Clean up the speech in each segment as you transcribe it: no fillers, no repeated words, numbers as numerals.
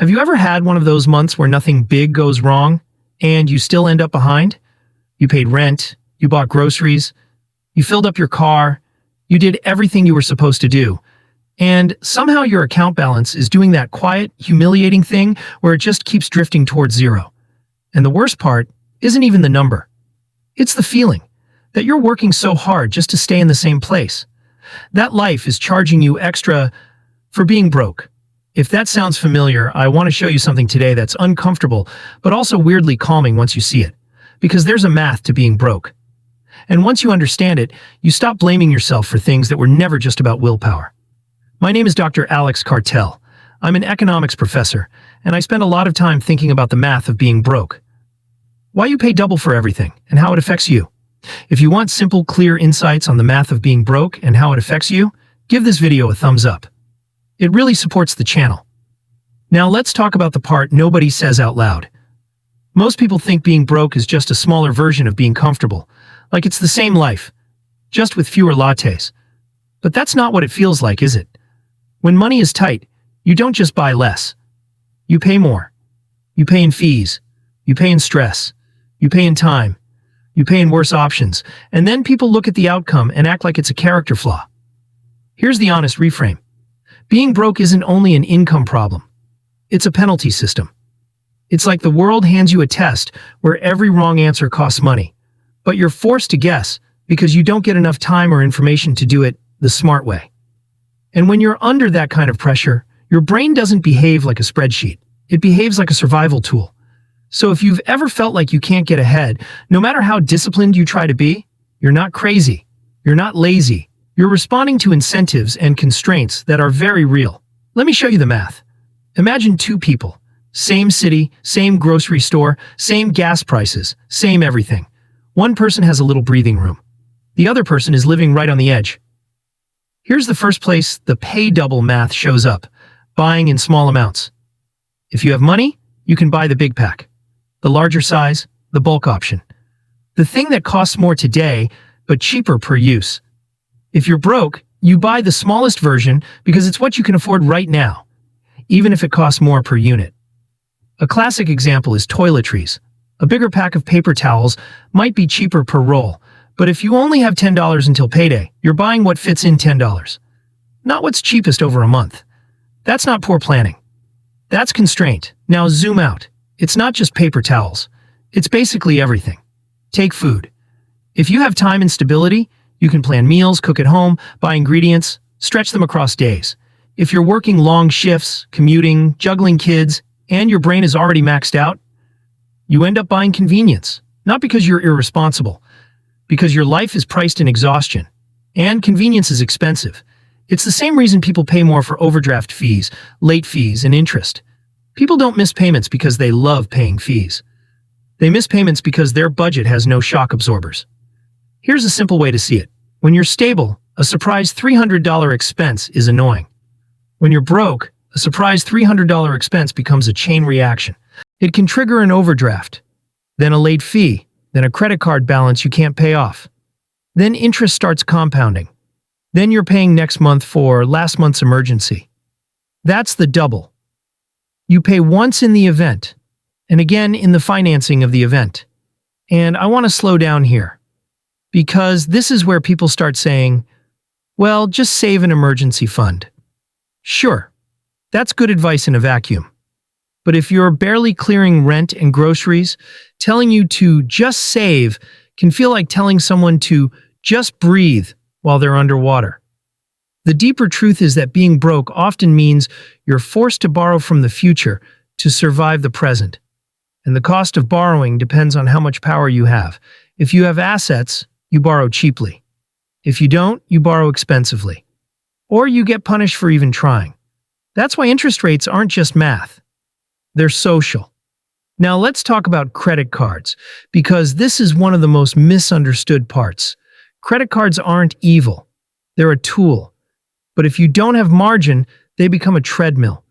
Have you ever had one of those months where nothing big goes wrong and you still end up behind? You paid rent, you bought groceries, you filled up your car, you did everything you were supposed to do, and somehow your account balance is doing that quiet, humiliating thing where it just keeps drifting towards zero. And the worst part isn't even the number. It's the feeling that you're working so hard just to stay in the same place. That life is charging you extra for being broke. If that sounds familiar, I want to show you something today that's uncomfortable, but also weirdly calming once you see it. Because there's a math to being broke. And once you understand it, you stop blaming yourself for things that were never just about willpower. My name is Dr. Alex Cartel. I'm an economics professor, and I spend a lot of time thinking about the math of being broke. Why you pay double for everything, and how it affects you. If you want simple, clear insights on the math of being broke and how it affects you, give this video a thumbs up. It really supports the channel. Now let's talk about the part nobody says out loud. Most people think being broke is just a smaller version of being comfortable, like it's the same life, just with fewer lattes. But that's not what it feels like, is it? When money is tight, you don't just buy less. You pay more. You pay in fees. You pay in stress. You pay in time. You pay in worse options. And then people look at the outcome and act like it's a character flaw. Here's the honest reframe. Being broke isn't only an income problem. It's a penalty system. It's like the world hands you a test where every wrong answer costs money, but you're forced to guess because you don't get enough time or information to do it the smart way. And when you're under that kind of pressure, your brain doesn't behave like a spreadsheet. It behaves like a survival tool. So if you've ever felt like you can't get ahead, no matter how disciplined you try to be, you're not crazy. You're not lazy. You're responding to incentives and constraints that are very real. Let me show you the math. Imagine two people. Same city, same grocery store, same gas prices, same everything. One person has a little breathing room. The other person is living right on the edge. Here's the first place the pay double math shows up, buying in small amounts. If you have money, you can buy the big pack, the larger size, the bulk option. The thing that costs more today, but cheaper per use. If you're broke, you buy the smallest version because it's what you can afford right now, even if it costs more per unit. A classic example is toiletries. A bigger pack of paper towels might be cheaper per roll, but if you only have $10 until payday, you're buying what fits in $10. Not what's cheapest over a month. That's not poor planning. That's constraint. Now zoom out. It's not just paper towels. It's basically everything. Take food. If you have time and stability, you can plan meals, cook at home, buy ingredients, stretch them across days. If you're working long shifts, commuting, juggling kids, and your brain is already maxed out, you end up buying convenience, not because you're irresponsible, because your life is priced in exhaustion, and convenience is expensive. It's the same reason people pay more for overdraft fees, late fees, and interest. People don't miss payments because they love paying fees. They miss payments because their budget has no shock absorbers. Here's a simple way to see it. When you're stable, a surprise $300 expense is annoying. When you're broke, a surprise $300 expense becomes a chain reaction. It can trigger an overdraft, then a late fee, then a credit card balance you can't pay off. Then interest starts compounding. Then you're paying next month for last month's emergency. That's the double. You pay once in the event, and again in the financing of the event. And I want to slow down here, because this is where people start saying, well, just save an emergency fund. Sure, that's good advice in a vacuum. But if you're barely clearing rent and groceries, telling you to just save can feel like telling someone to just breathe while they're underwater. The deeper truth is that being broke often means you're forced to borrow from the future to survive the present. And the cost of borrowing depends on how much power you have. If you have assets, you borrow cheaply. If you don't, you borrow expensively. Or you get punished for even trying. That's why interest rates aren't just math. They're social. Now let's talk about credit cards, because this is one of the most misunderstood parts. Credit cards aren't evil. They're a tool. But if you don't have margin, they become a treadmill.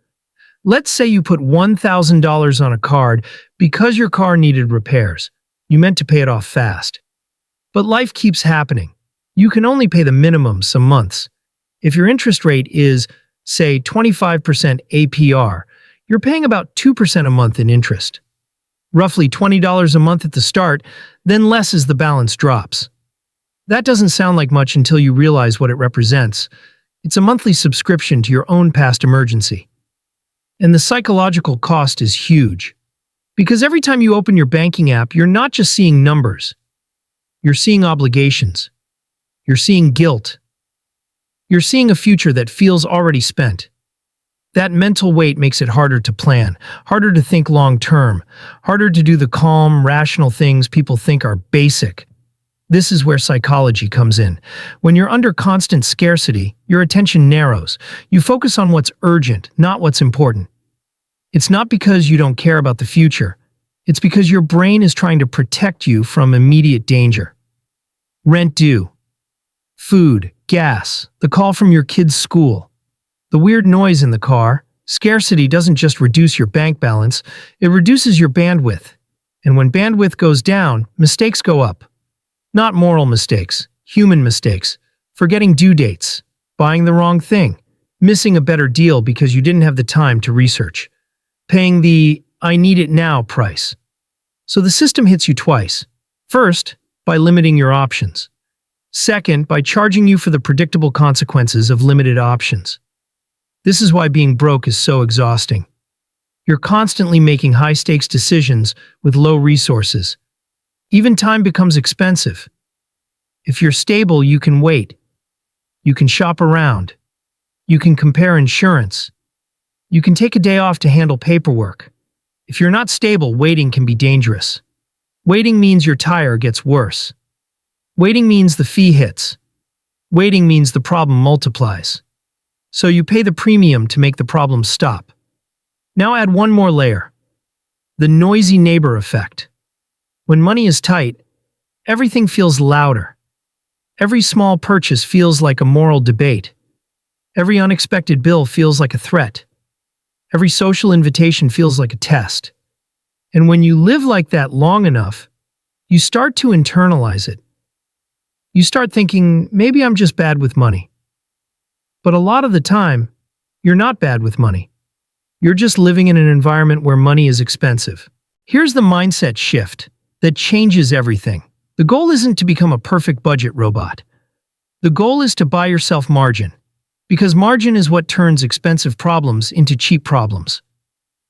Let's say you put $1,000 on a card because your car needed repairs. You meant to pay it off fast. But life keeps happening. You can only pay the minimum some months. If your interest rate is, say, 25% APR, you're paying about 2% a month in interest. Roughly $20 a month at the start, then less as the balance drops. That doesn't sound like much until you realize what it represents. It's a monthly subscription to your own past emergency. And the psychological cost is huge. Because every time you open your banking app, you're not just seeing numbers. You're seeing obligations. You're seeing guilt. You're seeing a future that feels already spent. That mental weight makes it harder to plan, harder to think long-term, harder to do the calm, rational things people think are basic. This is where psychology comes in. When you're under constant scarcity, your attention narrows. You focus on what's urgent, not what's important. It's not because you don't care about the future. It's because your brain is trying to protect you from immediate danger. Rent due, food, gas, the call from your kid's school, the weird noise in the car. Scarcity doesn't just reduce your bank balance, it reduces your bandwidth. And when bandwidth goes down, mistakes go up. Not moral mistakes, human mistakes, forgetting due dates, buying the wrong thing, missing a better deal because you didn't have the time to research, paying the "I need it now" price. So the system hits you twice. First, by limiting your options. Second, by charging you for the predictable consequences of limited options. This is why being broke is so exhausting. You're constantly making high-stakes decisions with low resources. Even time becomes expensive. If you're stable, you can wait. You can shop around. You can compare insurance. You can take a day off to handle paperwork. If you're not stable, waiting can be dangerous. Waiting means your tire gets worse. Waiting means the fee hits. Waiting means the problem multiplies. So you pay the premium to make the problem stop. Now add one more layer. The noisy neighbor effect. When money is tight, everything feels louder. Every small purchase feels like a moral debate. Every unexpected bill feels like a threat. Every social invitation feels like a test. And when you live like that long enough, you start to internalize it. You start thinking, maybe I'm just bad with money. But a lot of the time, you're not bad with money. You're just living in an environment where money is expensive. Here's the mindset shift that changes everything. The goal isn't to become a perfect budget robot. The goal is to buy yourself margin, because margin is what turns expensive problems into cheap problems.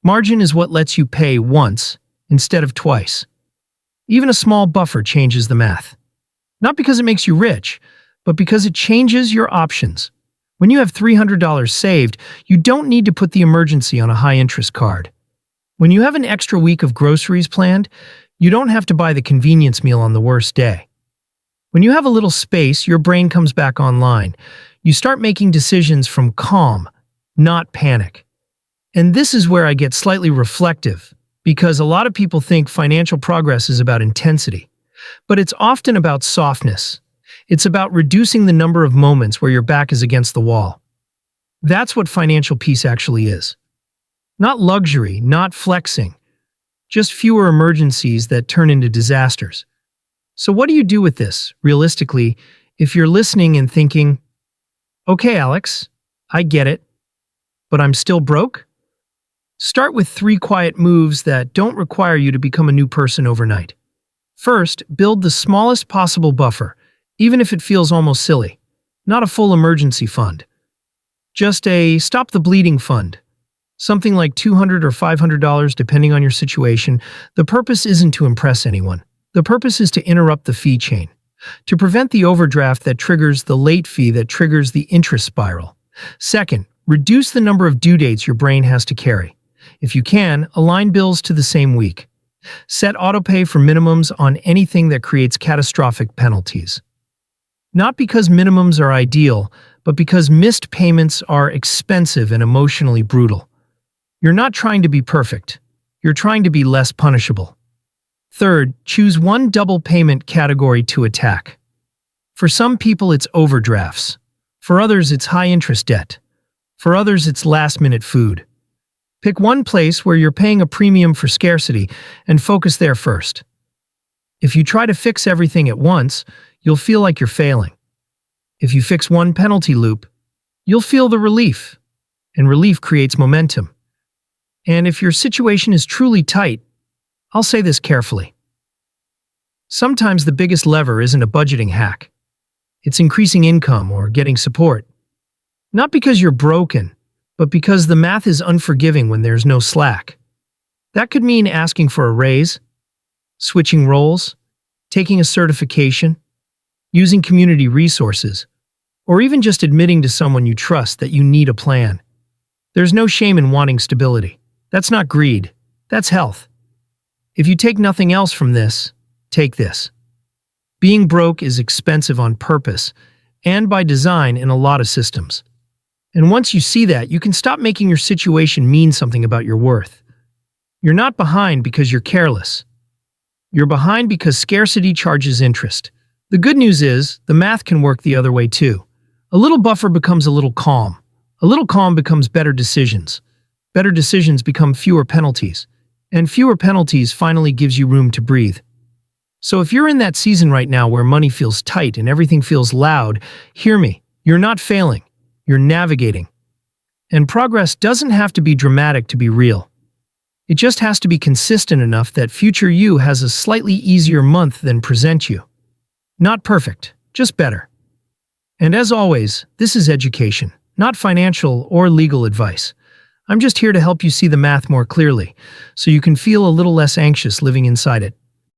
Margin is what lets you pay once instead of twice. Even a small buffer changes the math. Not because it makes you rich, but because it changes your options. When you have $300 saved, you don't need to put the emergency on a high-interest card. When you have an extra week of groceries planned, you don't have to buy the convenience meal on the worst day. When you have a little space, your brain comes back online. You start making decisions from calm, not panic. And this is where I get slightly reflective, because a lot of people think financial progress is about intensity. But it's often about softness. It's about reducing the number of moments where your back is against the wall. That's what financial peace actually is. Not luxury, not flexing. Just fewer emergencies that turn into disasters. So what do you do with this, realistically, if you're listening and thinking, okay, Alex, I get it, but I'm still broke? Start with 3 quiet moves that don't require you to become a new person overnight. First, build the smallest possible buffer, even if it feels almost silly. Not a full emergency fund. Just a stop the bleeding fund. Something like $200 or $500 depending on your situation. The purpose isn't to impress anyone. The purpose is to interrupt the fee chain. To prevent the overdraft that triggers the late fee that triggers the interest spiral. Second, reduce the number of due dates your brain has to carry. If you can, align bills to the same week. Set autopay for minimums on anything that creates catastrophic penalties. Not because minimums are ideal, but because missed payments are expensive and emotionally brutal. You're not trying to be perfect. You're trying to be less punishable. Third, choose one double payment category to attack. For some people, it's overdrafts. For others, it's high-interest debt. For others, it's last-minute food. Pick one place where you're paying a premium for scarcity and focus there first. If you try to fix everything at once, you'll feel like you're failing. If you fix one penalty loop, you'll feel the relief, and relief creates momentum. And if your situation is truly tight, I'll say this carefully. Sometimes the biggest lever isn't a budgeting hack. It's increasing income or getting support. Not because you're broken, but because the math is unforgiving when there's no slack. That could mean asking for a raise, switching roles, taking a certification, using community resources, or even just admitting to someone you trust that you need a plan. There's no shame in wanting stability. That's not greed. That's health. If you take nothing else from this, take this. Being broke is expensive on purpose and by design in a lot of systems. And once you see that, you can stop making your situation mean something about your worth. You're not behind because you're careless. You're behind because scarcity charges interest. The good news is, the math can work the other way too. A little buffer becomes a little calm. A little calm becomes better decisions. Better decisions become fewer penalties. And fewer penalties finally gives you room to breathe. So if you're in that season right now where money feels tight and everything feels loud, hear me. You're not failing. You're navigating. And progress doesn't have to be dramatic to be real. It just has to be consistent enough that future you has a slightly easier month than present you. Not perfect, just better. And as always, this is education, not financial or legal advice. I'm just here to help you see the math more clearly, so you can feel a little less anxious living inside it.